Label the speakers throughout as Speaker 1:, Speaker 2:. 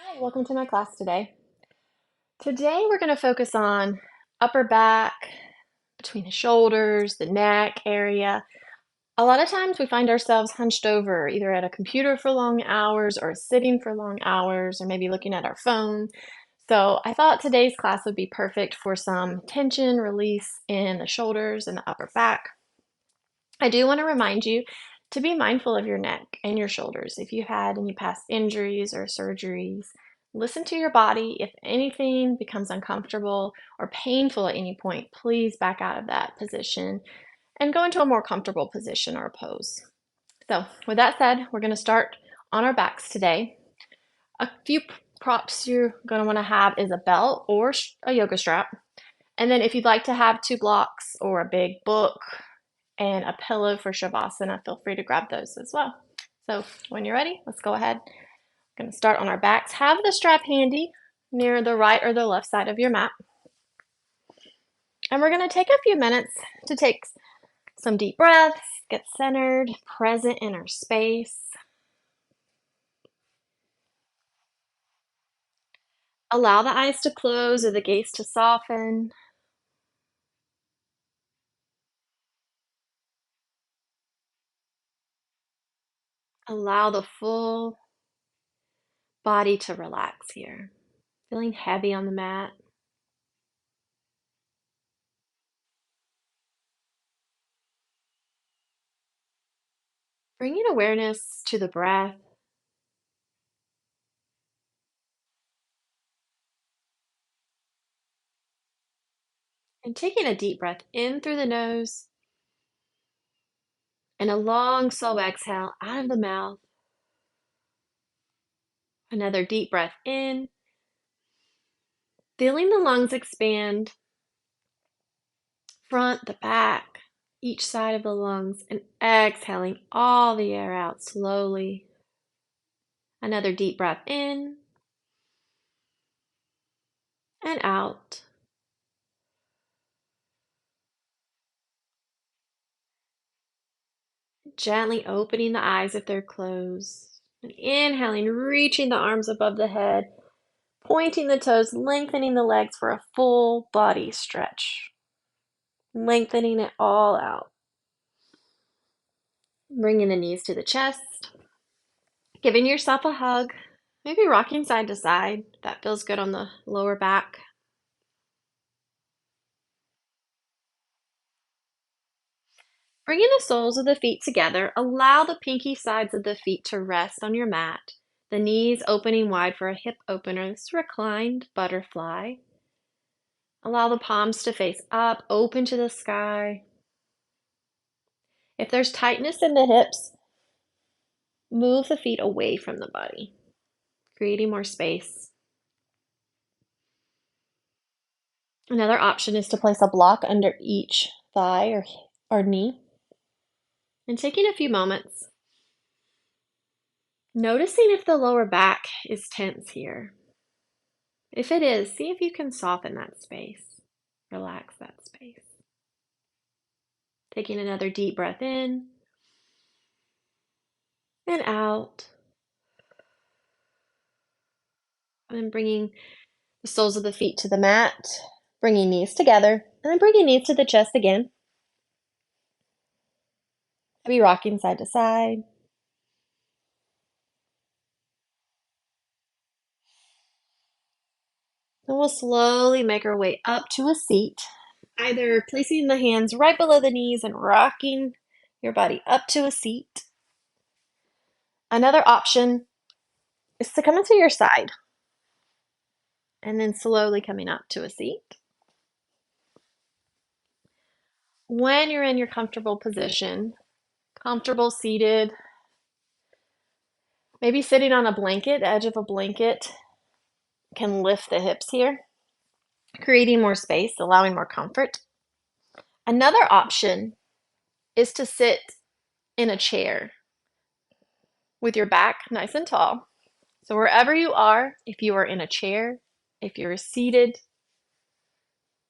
Speaker 1: Hi, welcome to my class today. Today we're going to focus on upper back, between the shoulders, the neck area. A lot of times we find ourselves hunched over either at a computer for long hours or sitting for long hours or maybe looking at our phone. So I thought today's class would be perfect for some tension release in the shoulders and the upper back. I do want to remind you to be mindful of your neck and your shoulders. If you had any past injuries or surgeries, listen to your body. If anything becomes uncomfortable or painful at any point, please back out of that position and go into a more comfortable position or pose. So, with that said, we're going to start on our backs today. A few props you're going to want to have is a belt or a yoga strap. And then if you'd like to have two blocks or a big book and a pillow for Shavasana, feel free to grab those as well. So when you're ready, let's go ahead. We're going to start on our backs. Have the strap handy near the right or the left side of your mat. And we're going to take a few minutes to take some deep breaths, get centered, present in our space. Allow the eyes to close or the gaze to soften. Allow the full body to relax here. Feeling heavy on the mat. Bringing awareness to the breath. And taking a deep breath in through the nose and a long, slow exhale out of the mouth. Another deep breath in, feeling the lungs expand, front, the back, each side of the lungs, and exhaling all the air out slowly. Another deep breath in and out. Gently opening the eyes if they're closed. And inhaling, reaching the arms above the head, pointing the toes, lengthening the legs for a full body stretch. Lengthening it all out. Bringing the knees to the chest. Giving yourself a hug. Maybe rocking side to side. That feels good on the lower back. Bringing the soles of the feet together, allow the pinky sides of the feet to rest on your mat. The knees opening wide for a hip opener. This is reclined butterfly. Allow the palms to face up, open to the sky. If there's tightness in the hips, move the feet away from the body, creating more space. Another option is to place a block under each thigh or knee. And taking a few moments, noticing if the lower back is tense here. If it is, see if you can soften that space, relax that space. Taking another deep breath in and out. And then bringing the soles of the feet to the mat, bringing knees together, and then bringing knees to the chest again. Maybe rocking side to side. And we'll slowly make our way up to a seat, either placing the hands right below the knees and rocking your body up to a seat. Another option is to come into your side and then slowly coming up to a seat. When you're in your comfortable position, comfortable seated, maybe sitting on a blanket, the edge of a blanket can lift the hips here, creating more space, allowing more comfort. Another option is to sit in a chair with your back nice and tall. So wherever you are, if you are in a chair, if you're seated,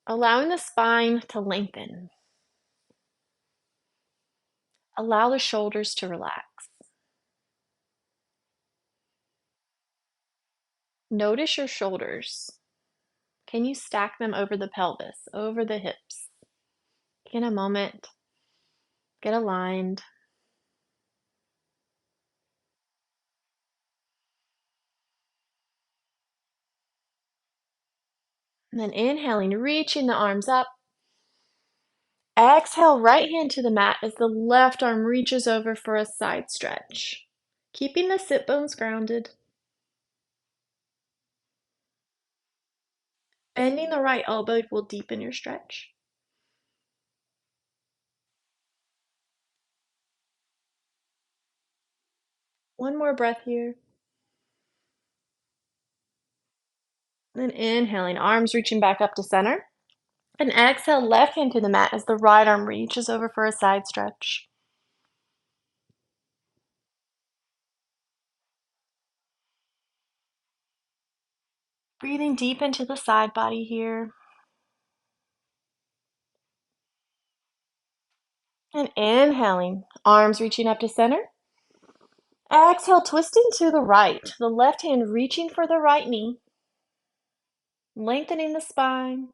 Speaker 1: allowing the spine to lengthen. Allow the shoulders to relax. Notice your shoulders. Can you stack them over the pelvis, over the hips? In a moment, get aligned. And then inhaling, reaching the arms up. Exhale, right hand to the mat as the left arm reaches over for a side stretch. Keeping the sit bones grounded. Bending the right elbow will deepen your stretch. One more breath here. Then inhaling, arms reaching back up to center. And exhale, left hand to the mat as the right arm reaches over for a side stretch. Breathing deep into the side body here. And inhaling, arms reaching up to center. Exhale, twisting to the right. The left hand reaching for the right knee. Lengthening the spine.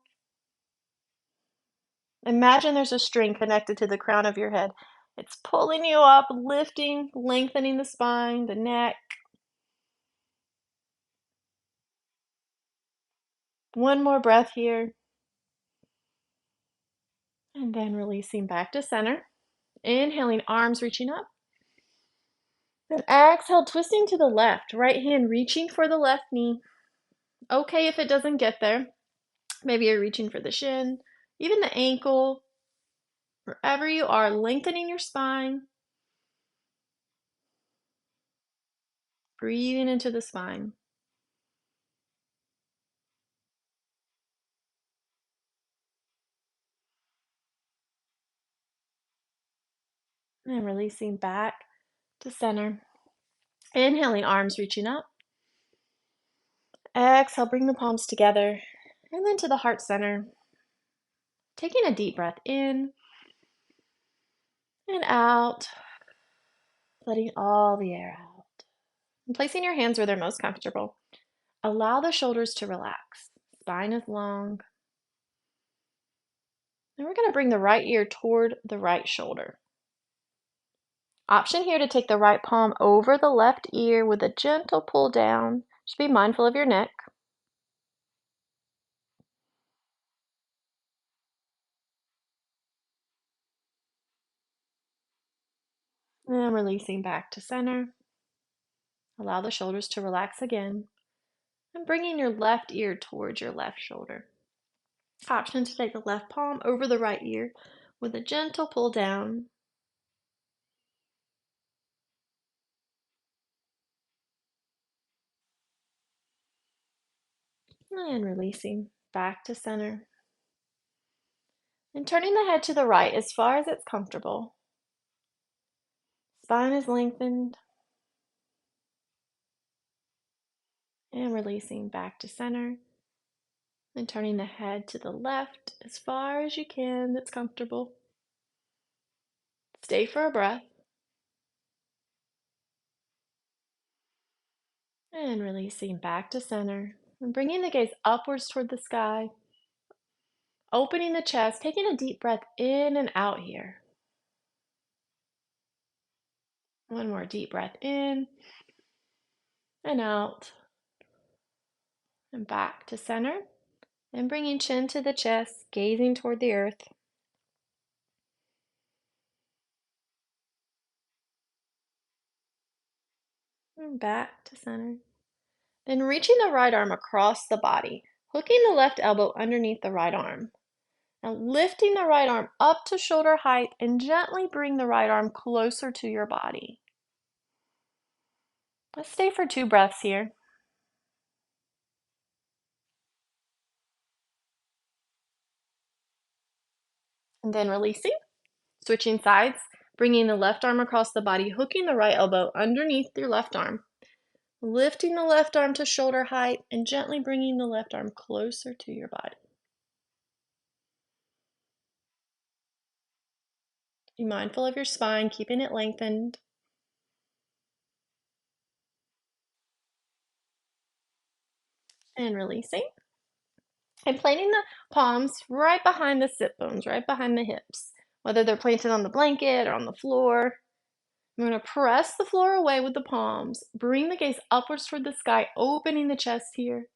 Speaker 1: Imagine there's a string connected to the crown of your head. It's pulling you up, lifting, lengthening the spine, the neck. One more breath here. And then releasing back to center. Inhaling, arms reaching up. Then exhale, twisting to the left. Right hand reaching for the left knee. Okay if it doesn't get there. Maybe you're reaching for the shin, even the ankle. Wherever you are, lengthening your spine. Breathing into the spine. And releasing back to center. Inhaling, arms reaching up. Exhale, bring the palms together. And then to the heart center. Taking a deep breath in and out. Letting all the air out. And placing your hands where they're most comfortable. Allow the shoulders to relax. Spine is long. And we're going to bring the right ear toward the right shoulder. Option here to take the right palm over the left ear with a gentle pull down. Just be mindful of your neck. And releasing back to center. Allow the shoulders to relax again. And bringing your left ear towards your left shoulder. Option to take the left palm over the right ear with a gentle pull down. And releasing back to center. And turning the head to the right as far as it's comfortable. Spine is lengthened. And releasing back to center. And turning the head to the left as far as you can that's comfortable. Stay for a breath. And releasing back to center. And bringing the gaze upwards toward the sky. Opening the chest, taking a deep breath in and out here. One more deep breath in and out. And back to center. And bringing chin to the chest, gazing toward the earth. And back to center. Then reaching the right arm across the body, hooking the left elbow underneath the right arm. Now lifting the right arm up to shoulder height and gently bring the right arm closer to your body. Let's stay for 2 breaths here. And then releasing, switching sides, bringing the left arm across the body, hooking the right elbow underneath your left arm. Lifting the left arm to shoulder height and gently bringing the left arm closer to your body. Be mindful of your spine, keeping it lengthened. and releasing. And planting the palms right behind the sit bones, right behind the hips, whether they're planted on the blanket or on the floor. I'm going to press the floor away with the palms. Bring the gaze upwards toward the sky, opening the chest here.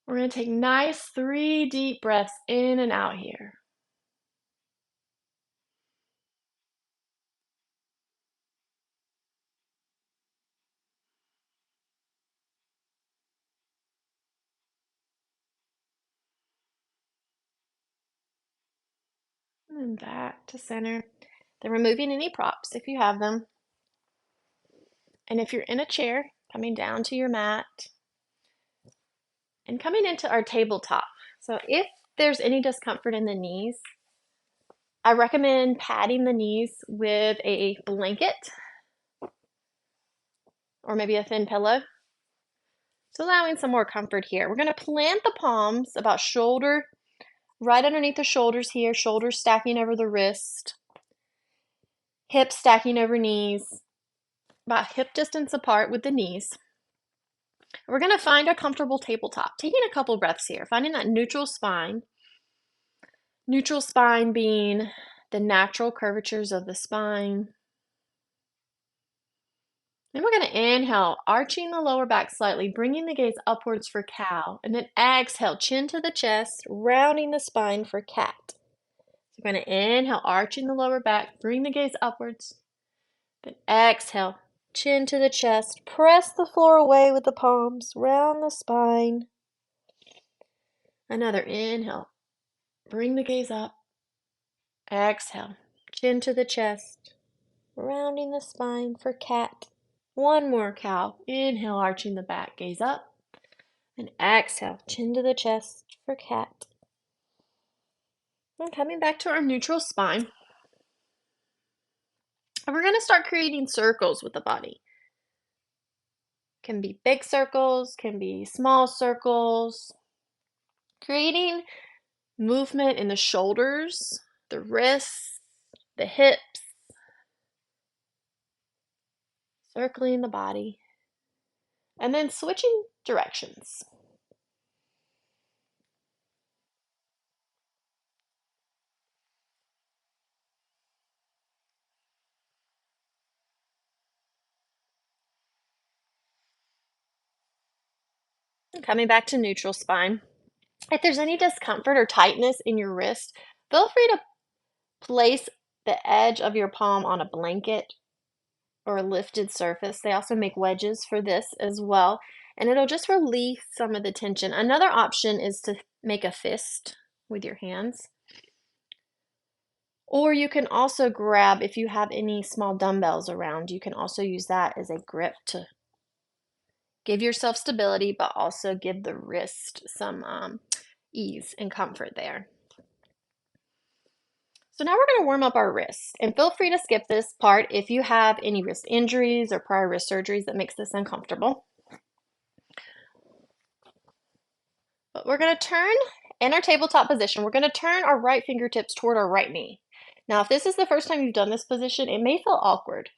Speaker 1: We're going to take nice 3 deep breaths in and out here. And back to center. Then removing any props if you have them. And if you're in a chair, coming down to your mat and coming into our tabletop. So if there's any discomfort in the knees, I recommend padding the knees with a blanket or maybe a thin pillow. So allowing some more comfort here. We're going to plant the palms about shoulder, right underneath the shoulders here, shoulders stacking over the wrist, hips stacking over knees, about hip distance apart with the knees. We're going to find a comfortable tabletop, taking a couple breaths here, finding that neutral spine. Neutral spine being the natural curvatures of the spine. Then we're going to inhale, arching the lower back slightly, bringing the gaze upwards for cow. And then exhale, chin to the chest, rounding the spine for cat. So we're going to inhale, arching the lower back, bring the gaze upwards. Then exhale, chin to the chest, press the floor away with the palms, round the spine. Another inhale, bring the gaze up. Exhale, chin to the chest, rounding the spine for cat. One more cow. Inhale, arching the back, gaze up. And exhale, chin to the chest for cat. And coming back to our neutral spine. And we're going to start creating circles with the body. Can be big circles, can be small circles. Creating movement in the shoulders, the wrists, the hips. Circling the body. And then switching directions. And coming back to neutral spine. If there's any discomfort or tightness in your wrist, feel free to place the edge of your palm on a blanket or a lifted surface. They also make wedges for this as well, and it'll just release some of the tension. Another option is to make a fist with your hands. Or you can also grab, if you have any small dumbbells around, you can also use that as a grip to give yourself stability, but also give the wrist some ease and comfort there. So now we're going to warm up our wrists, and feel free to skip this part if you have any wrist injuries or prior wrist surgeries that makes this uncomfortable. But we're going to turn in our tabletop position. We're going to turn our right fingertips toward our right knee. Now, if this is the first time you've done this position, it may feel awkward.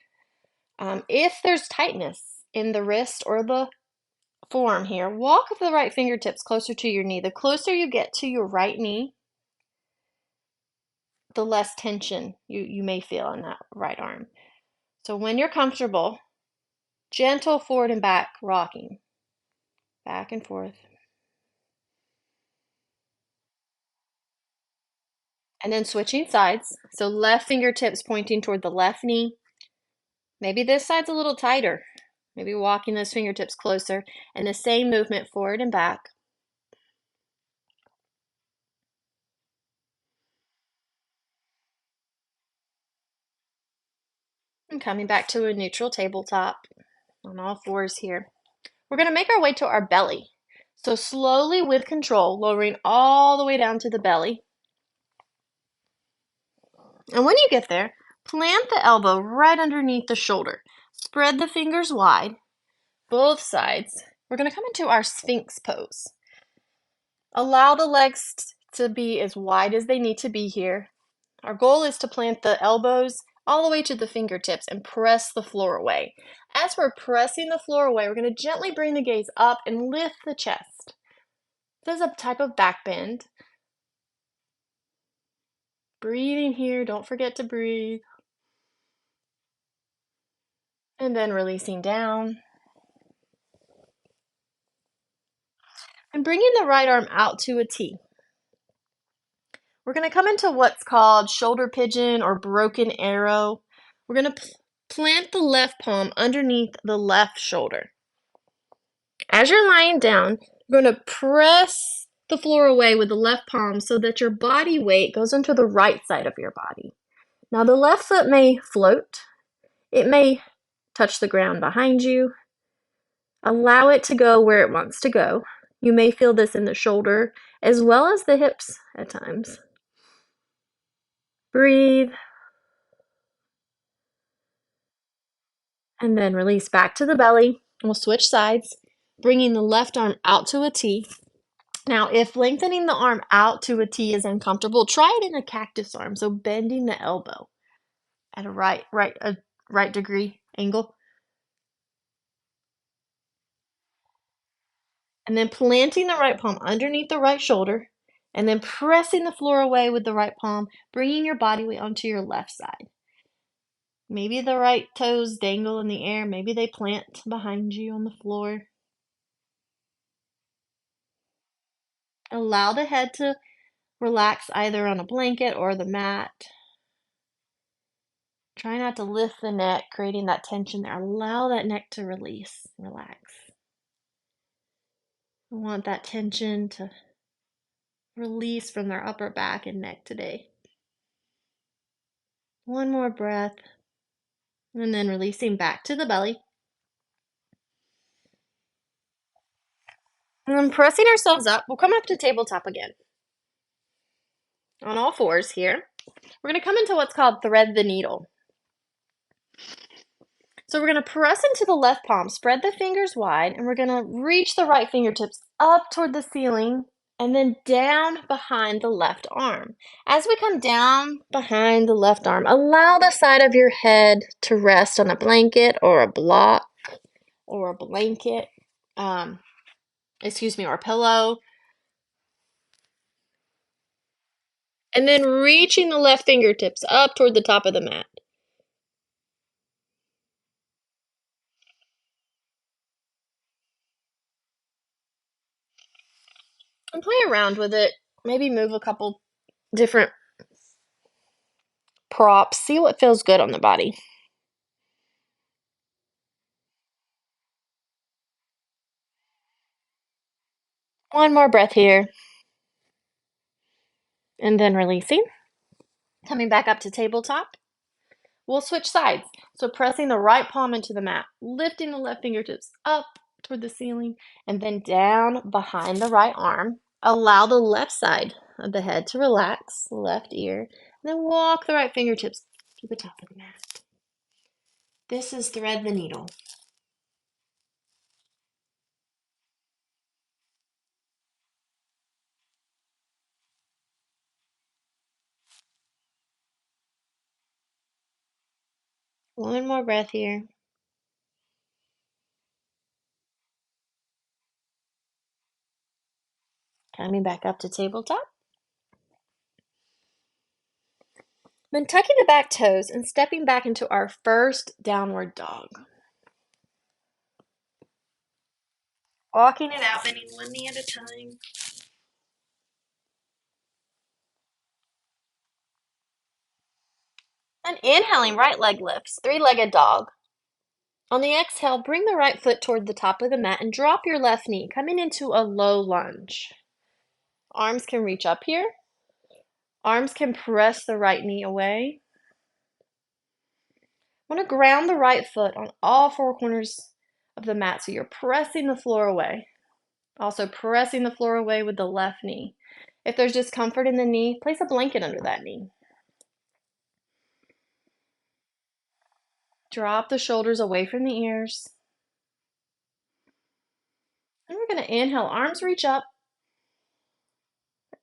Speaker 1: If there's tightness in the wrist or the forearm here, walk the right fingertips closer to your knee. The closer you get to your right knee, the less tension you may feel in that right arm. So when you're comfortable, gentle forward and back rocking, back and forth. And then switching sides. So left fingertips pointing toward the left knee. Maybe this side's a little tighter. Maybe walking those fingertips closer. And the same movement forward and back. And coming back to a neutral tabletop on all fours here. We're going to make our way to our belly. So slowly with control, lowering all the way down to the belly. And when you get there, plant the elbow right underneath the shoulder. Spread the fingers wide, both sides. We're going to come into our Sphinx pose. Allow the legs to be as wide as they need to be here. Our goal is to plant the elbows all the way to the fingertips and press the floor away. as we're pressing the floor away, we're going to gently bring the gaze up and lift the chest. This is a type of back bend. Breathing here, don't forget to breathe. And then releasing down. And bringing the right arm out to a T. We're going to come into what's called shoulder pigeon or broken arrow. We're going to plant the left palm underneath the left shoulder. As you're lying down, you're going to press the floor away with the left palm so that your body weight goes onto the right side of your body. Now the left foot may float. It may touch the ground behind you. Allow it to go where it wants to go. You may feel this in the shoulder as well as the hips at times. Breathe. And then release back to the belly. We'll switch sides, bringing the left arm out to a T. Now, if lengthening the arm out to a T is uncomfortable, try it in a cactus arm, so bending the elbow at a right degree angle. And then planting the right palm underneath the right shoulder, and then pressing the floor away with the right palm, bringing your body weight onto your left side. Maybe the right toes dangle in the air, maybe they plant behind you on the floor. Allow the head to relax either on a blanket or the mat. Try not to lift the neck, creating that tension there. Allow that neck to release, relax. I want that tension to release from their upper back and neck today. One more breath, and then releasing back to the belly. And then pressing ourselves up, we'll come up to tabletop again. On all fours here. We're going to come into what's called thread the needle. So we're going to press into the left palm, spread the fingers wide, and we're going to reach the right fingertips up toward the ceiling and then down behind the left arm. As we come down behind the left arm, allow the side of your head to rest on a blanket or a block or a blanket, or a pillow. And then reaching the left fingertips up toward the top of the mat. And play around with it. Maybe move a couple different props. See what feels good on the body. One more breath here. And then releasing. Coming back up to tabletop. We'll switch sides. So pressing the right palm into the mat, lifting the left fingertips up toward the ceiling, and then down behind the right arm. Allow the left side of the head to relax, the left ear, and then walk the right fingertips to the top of the mat. This is thread the needle. One more breath here. Coming back up to tabletop. Then tucking the back toes and stepping back into our first downward dog. Walking it out, bending one knee at a time. And inhaling, right leg lifts, three-legged dog. On the exhale, bring the right foot toward the top of the mat and drop your left knee, coming into a low lunge. Arms can reach up here. Arms can press the right knee away. Want to ground the right foot on all four corners of the mat so you're pressing the floor away. Also pressing the floor away with the left knee. If there's discomfort in the knee, place a blanket under that knee. Drop the shoulders away from the ears. And we're going to inhale, arms reach up.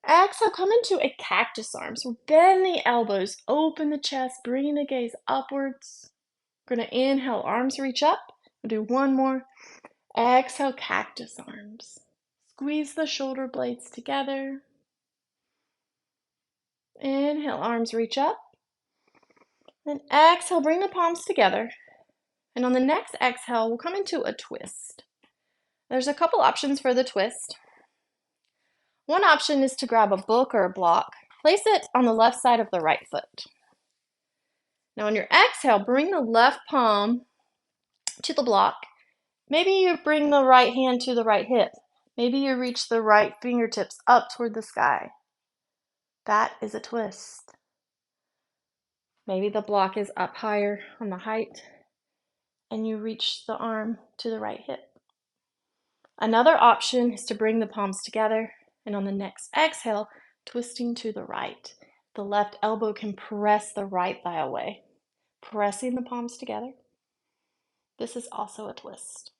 Speaker 1: Exhale, come into a cactus arm. So bend the elbows, open the chest, bring the gaze upwards. We're going to inhale, arms reach up. We'll do one more. Exhale, cactus arms. Squeeze the shoulder blades together. Inhale, arms reach up. Then exhale, bring the palms together. And on the next exhale, we'll come into a twist. There's a couple options for the twist. One option is to grab a book or a block, place it on the left side of the right foot. Now on your exhale, bring the left palm to the block. Maybe you bring the right hand to the right hip. Maybe you reach the right fingertips up toward the sky. That is a twist. Maybe the block is up higher on the height and you reach the arm to the right hip. Another option is to bring the palms together and on the next exhale, twisting to the right. The left elbow can press the right thigh away, pressing the palms together. This is also a twist.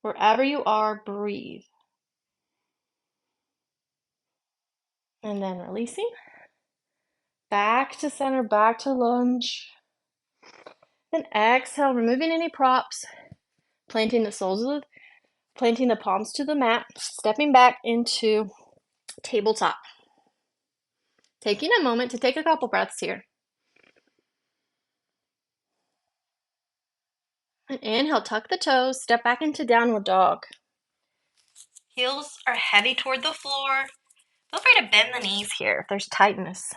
Speaker 1: Wherever you are, breathe. And then releasing. Back to center, back to lunge. Then exhale, removing any props, planting the palms to the mat, stepping back into tabletop. Taking a moment to take a couple breaths here. And inhale, tuck the toes, step back into downward dog. Heels are heavy toward the floor. Feel free to bend the knees here if there's tightness.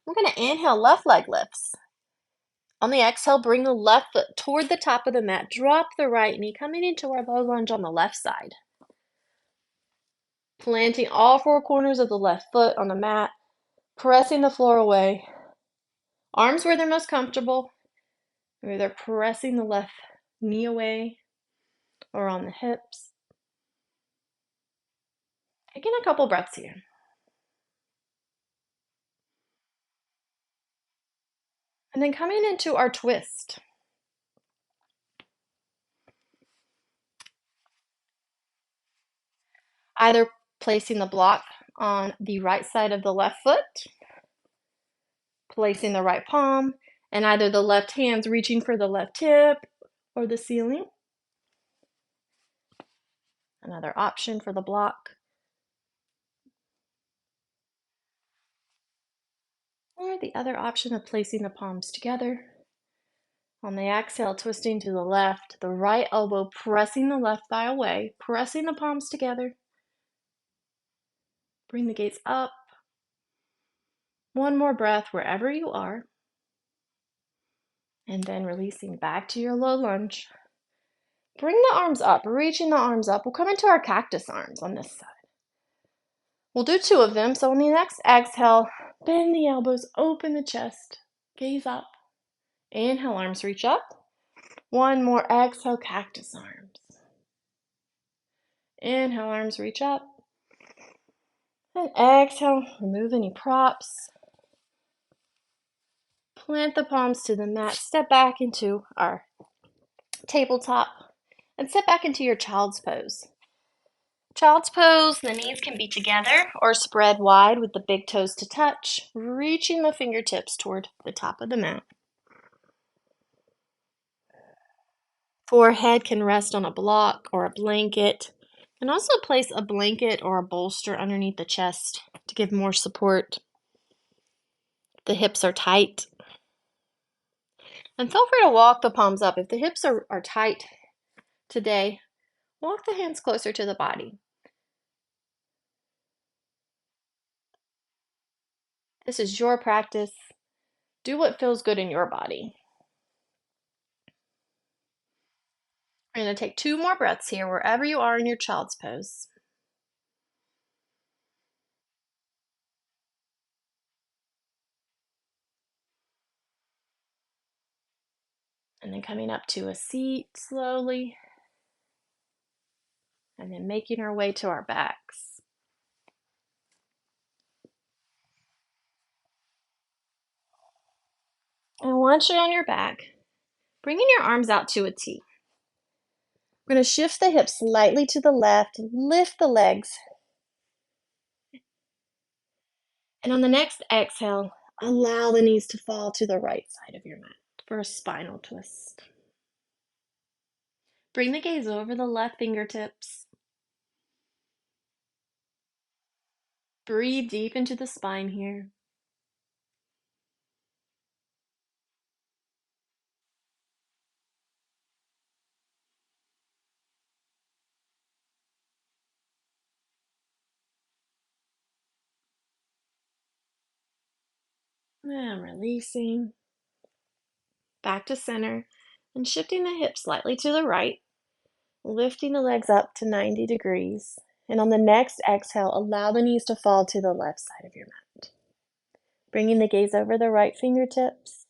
Speaker 1: We're going to inhale, left leg lifts. On the exhale, bring the left foot toward the top of the mat. Drop the right knee, coming into our low lunge on the left side. Planting all four corners of the left foot on the mat, pressing the floor away. Arms where they're most comfortable. Maybe they're pressing the left knee away or on the hips. Taking a couple breaths here. And then coming into our twist. Either placing the block on the right side of the left foot, placing the right palm, and either the left hand's reaching for the left hip or the ceiling. Another option for the block. Or the other option of placing the palms together. On the exhale, twisting to the left, the right elbow pressing the left thigh away, pressing the palms together. Bring the gaze up. One more breath wherever you are. And then releasing back to your low lunge. Bring the arms up, reaching the arms up. We'll come into our cactus arms on this side. We'll do two of them. So on the next exhale, bend the elbows, open the chest, gaze up. Inhale, arms reach up. One more exhale, cactus arms. Inhale, arms reach up. And exhale, remove any props. Plant the palms to the mat, step back into our tabletop, and step back into your child's pose. Child's pose, the knees can be together or spread wide with the big toes to touch, reaching the fingertips toward the top of the mat. Forehead can rest on a block or a blanket. And also place a blanket or a bolster underneath the chest to give more support. The hips are tight. And feel free to walk the palms up. If the hips are tight today, walk the hands closer to the body. This is your practice. Do what feels good in your body. We're going to take two more breaths here, wherever you are in your child's pose. And then coming up to a seat slowly. And then making our way to our backs. And once you're on your back, bringing your arms out to a T. We're going to shift the hips slightly to the left, lift the legs. And on the next exhale, allow the knees to fall to the right side of your mat. for a spinal twist. Bring the gaze over the left fingertips. Breathe deep into the spine here. And releasing. Back to center and shifting the hips slightly to the right, lifting the legs up to 90 degrees. And on the next exhale, allow the knees to fall to the left side of your mat. Bringing the gaze over the right fingertips.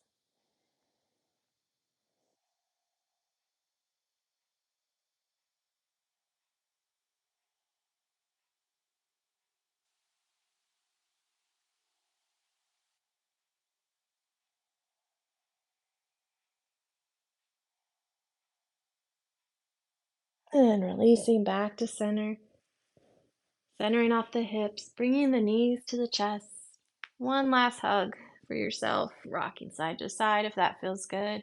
Speaker 1: And releasing back to center. Centering off the hips, bringing the knees to the chest. One last hug for yourself, rocking side to side if that feels good.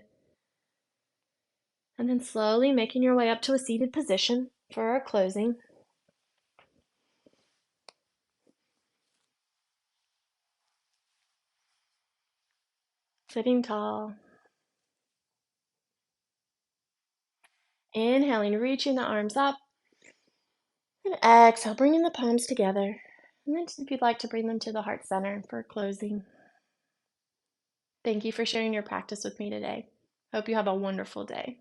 Speaker 1: And then slowly making your way up to a seated position for our closing. Sitting tall. Inhaling, reaching the arms up. And exhale, bringing the palms together. And then if you'd like to bring them to the heart center for closing. Thank you for sharing your practice with me today. Hope you have a wonderful day.